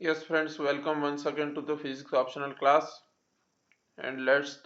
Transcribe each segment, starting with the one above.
Yes friends, welcome once again to the physics optional class, and let's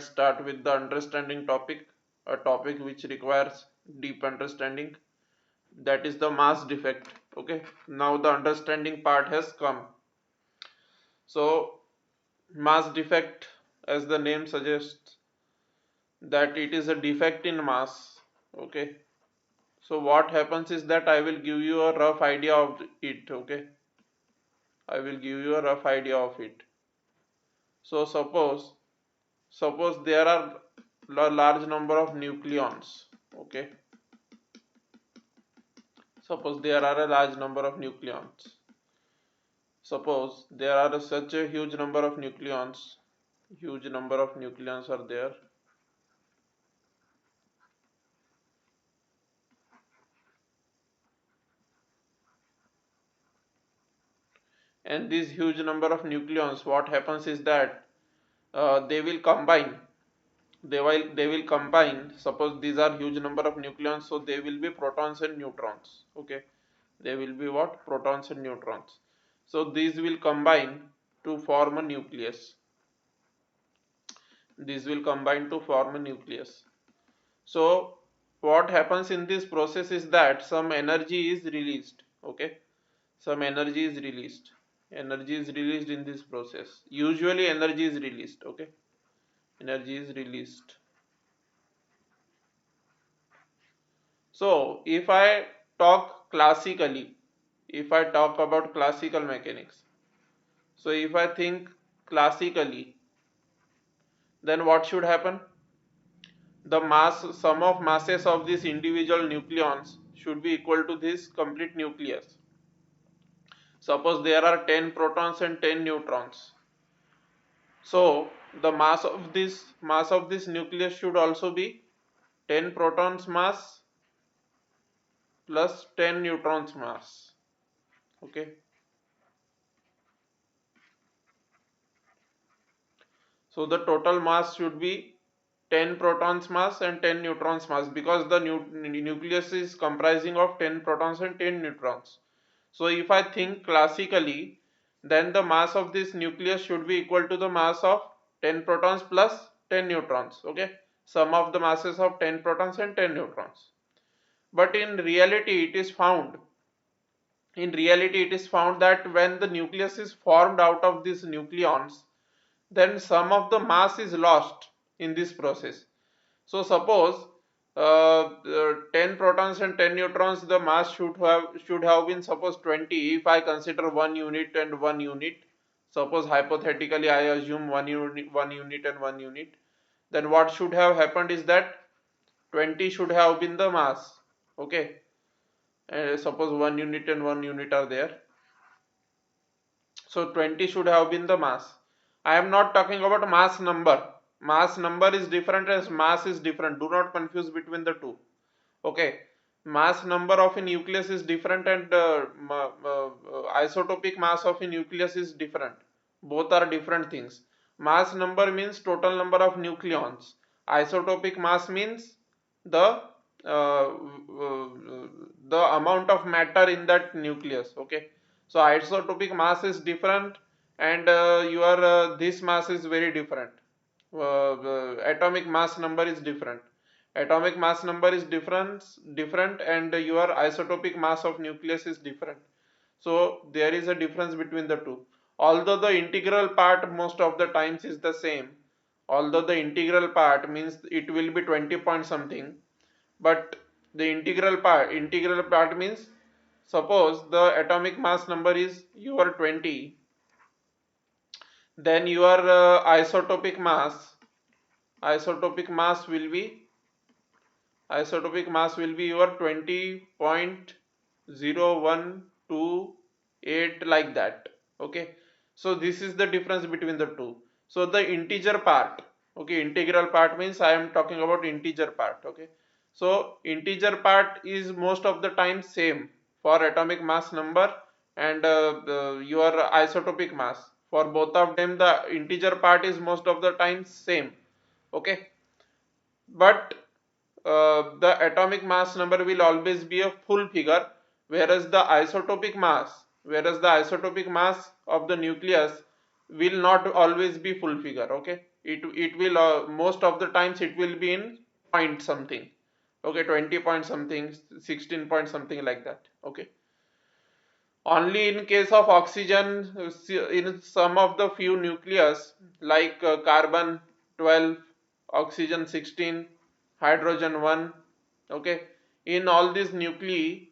start with the understanding topic, a topic which requires deep understanding, that is the mass defect. Okay, now the understanding part has come. So mass defect, as the name suggests, that it is a defect in mass. Okay, so what happens is that I will give you a rough idea of it. Okay, I will give you a rough idea of it. So suppose there are a large number of nucleons. Okay, suppose there are a large number of nucleons. Suppose there are such a huge number of nucleons. Huge number of nucleons are there, and this huge number of nucleons, what happens is that they will combine. They will combine. Suppose these are huge number of nucleons, so they will be protons and neutrons. Okay, they will be what? Protons and neutrons. So these will combine to form a nucleus. These will combine to form a nucleus. So what happens in this process is that some energy is released. Okay, some energy is released. Energy is released in this process. Usually energy is released. Okay, energy is released. So if I talk classically, if I talk about classical mechanics, so if I think classically, then what should happen? The sum of masses of these individual nucleons should be equal to this complete nucleus. Suppose there are 10 protons and 10 neutrons. So the mass of this nucleus should also be 10 protons mass plus 10 neutrons mass. Okay. So the total mass should be 10 protons mass and 10 neutrons mass, because the nucleus is comprising of 10 protons and 10 neutrons. So if I think classically, then the mass of this nucleus should be equal to the mass of 10 protons plus 10 neutrons. Okay, sum of the masses of 10 protons and 10 neutrons. But in reality it is found that when the nucleus is formed out of these nucleons, then some of the mass is lost in this process. So suppose 10 protons and 10 neutrons, the mass should have been, suppose, 20. If I consider 1 unit and 1 unit, suppose hypothetically I assume 1 unit and 1 unit, then what should have happened is that 20 should have been the mass. Okay, suppose 1 unit and 1 unit are there, so 20 should have been the mass. I am not talking about mass number. Mass number is different as mass is different. Do not confuse between the two. Okay. Mass number of a nucleus is different, and isotopic mass of a nucleus is different. Both are different things. Mass number means total number of nucleons. Isotopic mass means the uh, the amount of matter in that nucleus. Okay, so isotopic mass is different, and your this mass is very different. The atomic mass number is different. Atomic mass number is different, and your isotopic mass of nucleus is different. So there is a difference between the two. Although the integral part most of the times is the same, although the integral part means it will be 20 point something, but the integral part means, suppose the atomic mass number is your 20, then your isotopic mass will be your 20.0128, like that. Okay, so this is the difference between the two. So the integer part, okay, integral part means I am talking about integer part. Okay, so integer part is most of the time same for atomic mass number and your isotopic mass. For both of them, the integer part is most of the time same. Okay, but the atomic mass number will always be a full figure, whereas the isotopic mass whereas the isotopic mass of the nucleus will not always be full figure. Okay, it will most of the times it will be in point something. Okay, 20 point something, 16 point something, like that. Okay, only in case of oxygen, in some of the few nucleus like carbon 12, oxygen 16, hydrogen 1. Okay, in all these nuclei,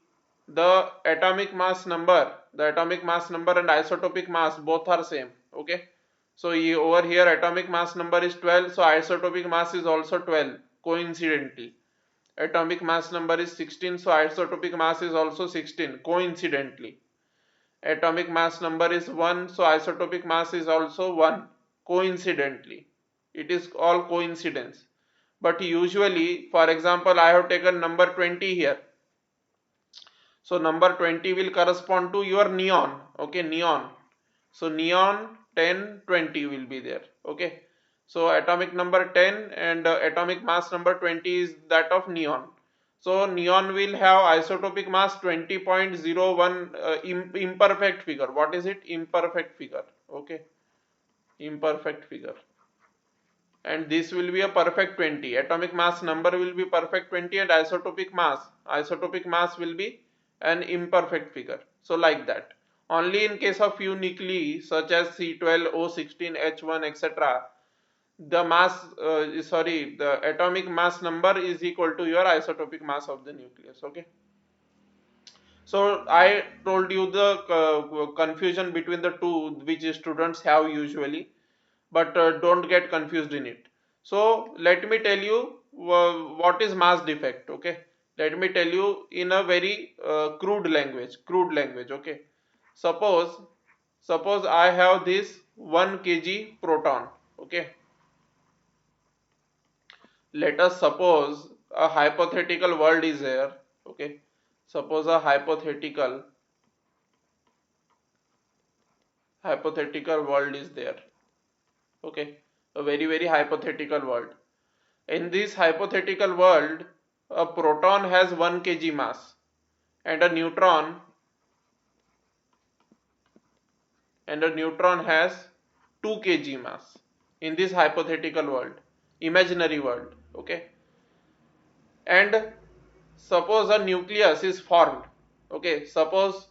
the atomic mass number, and isotopic mass both are same. Okay, so over here atomic mass number is 12, so isotopic mass is also 12 coincidentally. Atomic mass number is 16, so isotopic mass is also 16 coincidentally. Atomic mass number is 1, so isotopic mass is also 1 coincidentally. It is all coincidence. But usually, for example, I have taken number 20 here. So number 20 will correspond to your neon. Okay, neon. So neon 10, 20 will be there. Okay, so atomic number 10 and atomic mass number 20 is that of neon. So neon will have isotopic mass 20.01, imperfect figure. What is it? Imperfect figure. Okay, imperfect figure. And this will be a perfect 20. Atomic mass number will be perfect 20, and isotopic mass will be an imperfect figure. So like that. Only in case of few nuclei such as C12, O16, H1, etc., the the atomic mass number is equal to your isotopic mass of the nucleus. Okay, so I told you the confusion between the two which students have usually, but don't get confused in it. So let me tell you what is mass defect. Okay, let me tell you in a very crude language. Okay, suppose I have this 1 kg proton. Okay, let us suppose a hypothetical world is there. Okay, suppose a hypothetical world is there. Okay, a very hypothetical world. In this hypothetical world, a proton has 1 kg mass and a neutron has 2 kg mass. In this hypothetical world, imaginary world. Okay, and suppose a nucleus is formed. Okay, suppose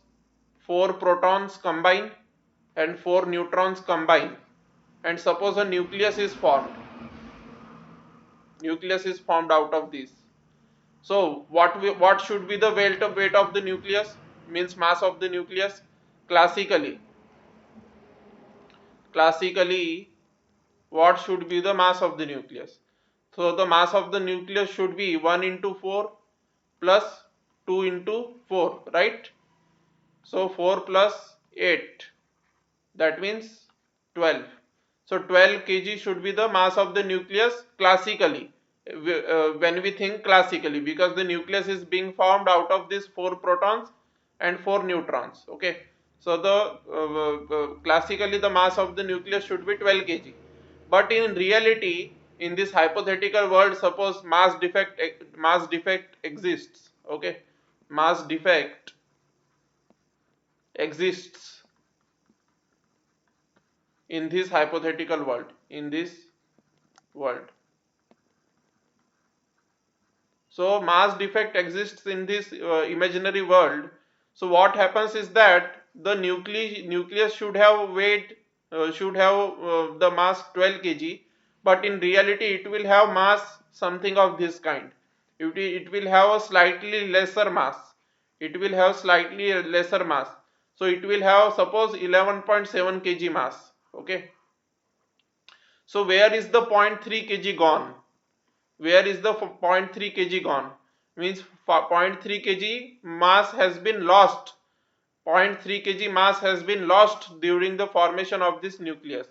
4 protons combine and 4 neutrons combine, and suppose a nucleus is formed out of this. So what should be the weight of the nucleus, means mass of the nucleus? Classically, what should be the mass of the nucleus? So the mass of the nucleus should be 1 into 4 plus 2 into 4, right? So 4 plus 8, that means 12. So 12 kg should be the mass of the nucleus classically, when we think classically, because the nucleus is being formed out of these 4 protons and 4 neutrons. Okay, so the classically the mass of the nucleus should be 12 kg. But in reality, in this hypothetical world, suppose mass defect exists. Okay, mass defect exists in this hypothetical world. So mass defect exists in this imaginary world. So what happens is that the nucleus should have the mass 12 kg, but in reality it will have mass something of this kind. It will have a slightly lesser mass. So it will have, suppose, 11.7 kg mass. Okay. So where is the zero point 0.3 kg gone? Where is the 0.3 kg gone? Means 0.3 kg mass has been lost. 0.3 kg mass has been lost during the formation of this nucleus.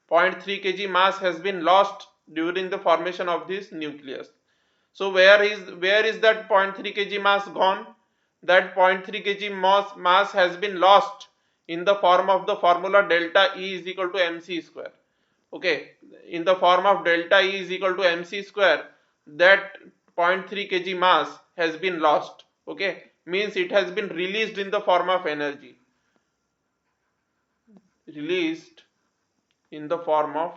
0.3 kg mass has been lost during the formation of this nucleus. So where is that 0.3 kg mass gone? That 0.3 kg mass has been lost in the form of the formula delta E is equal to mc square. Okay, in the form of delta E is equal to mc square, that 0.3 kg mass has been lost. Okay, means it has been released in the form of energy. released in the form of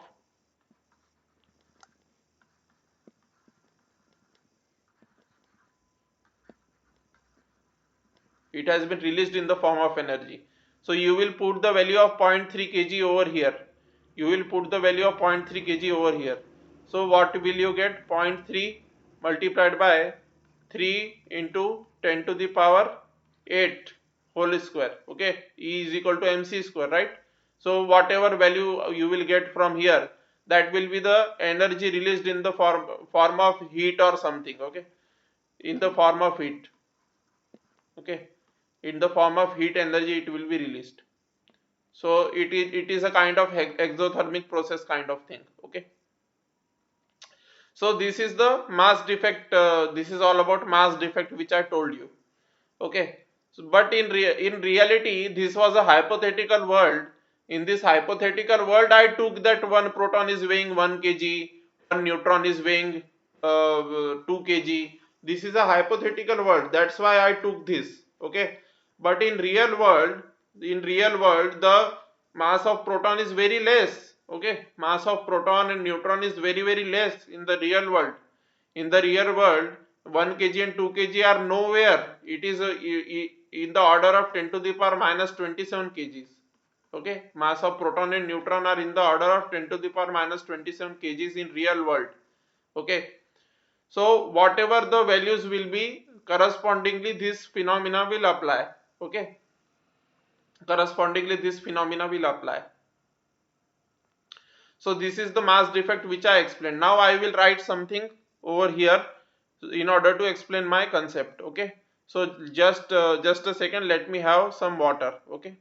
it has been released in the form of energy. So you will put the value of 0.3 kg over here. You will put the value of 0.3 kg over here. So what will you get? 0.3 multiplied by 3 into 10 to the power 8 whole square. Okay, E is equal to mc square, right? So whatever value you will get from here, that will be the energy released in the form of heat or something. Okay, in the form of heat. Okay, in the form of heat energy it will be released. So it is a kind of exothermic process kind of thing. Okay, so this is the mass defect. This is all about mass defect which I told you. Okay, so, but in reality this was a hypothetical world. In this hypothetical world I took that one proton is weighing 1 kg, one neutron is weighing 2 kg. This is a hypothetical world, that's why I took this. Okay, but in real world the mass of proton is very less. Okay, mass of proton and neutron is very less in the real world. In the real world 1 kg and 2 kg are nowhere. It is in the order of 10 to the power minus 27 kgs. Okay, mass of proton and neutron are in the order of 10 to the power minus 27 kgs in real world. Okay, so whatever the values will be, correspondingly this phenomena will apply. Okay, correspondingly this phenomena will apply. So this is the mass defect which I explained. Now I will write something over here in order to explain my concept. Okay, so just a second, let me have some water. Okay.